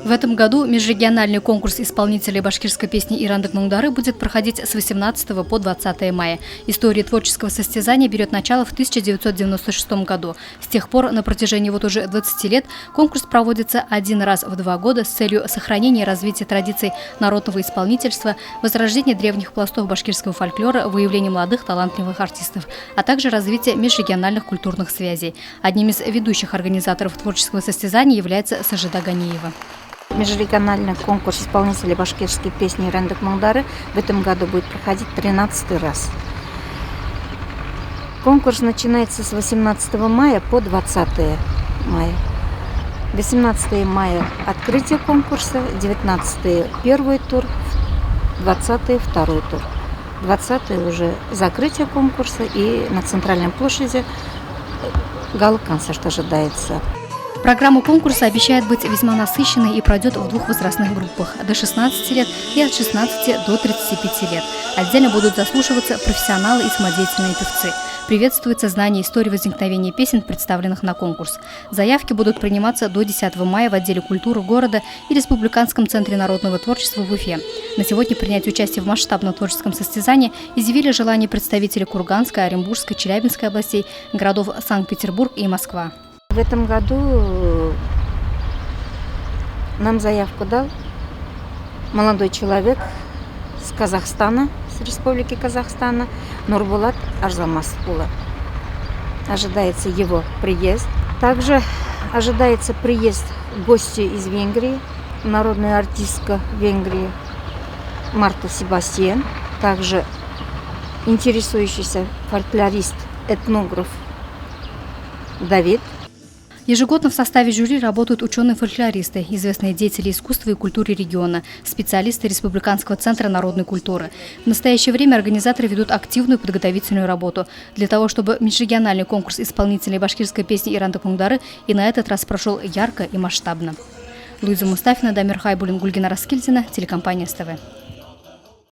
В этом году межрегиональный конкурс исполнителей башкирской песни «Ирандык Муңдары» будет проходить с 18 по 20 мая. История творческого состязания берет начало в 1996 году. С тех пор на протяжении уже 20 лет конкурс проводится один раз в 2 года с целью сохранения и развития традиций народного исполнительства, возрождения древних пластов башкирского фольклора, выявления молодых талантливых артистов, а также развития межрегиональных культурных связей. Одним из ведущих организаторов творческого состязания является Сажида Ганиева. Межрегиональный конкурс исполнителей башкирской песни «Ирандык Муңдары» в этом году будет проходить 13-й раз. Конкурс начинается с 18 мая по 20 мая. 18 мая – открытие конкурса, 19 – первый тур, 20 – второй тур. 20 уже закрытие конкурса, и на центральной площади гала-концерт ожидается. Программа конкурса обещает быть весьма насыщенной и пройдет в 2 возрастных группах – до 16 лет и от 16 до 35 лет. Отдельно будут заслушиваться профессионалы и самодеятельные певцы. Приветствуется знание истории возникновения песен, представленных на конкурс. Заявки будут приниматься до 10 мая в отделе культуры города и Республиканском центре народного творчества в Уфе. На сегодня принять участие в масштабном творческом состязании изъявили желание представители Курганской, Оренбургской, Челябинской областей, городов Санкт-Петербург и Москва. В этом году нам заявку дал молодой человек с Казахстана, с Республики Казахстана, Нурбулат Арзамасулы. Ожидается его приезд. Также ожидается приезд гостя из Венгрии, народная артистка Венгрии Марта Себастьян, также интересующийся фольклорист, этнограф Давид. Ежегодно в составе жюри работают ученые-фольклористы, известные деятели искусства и культуры региона, специалисты Республиканского центра народной культуры. В настоящее время организаторы ведут активную подготовительную работу для того, чтобы межрегиональный конкурс исполнителей башкирской песни «Ирандык Муңдары» и на этот раз прошел ярко и масштабно. Луиза Мустафина, Дамир Хайбулин, Гульгина Раскильдина, телекомпания СТВ.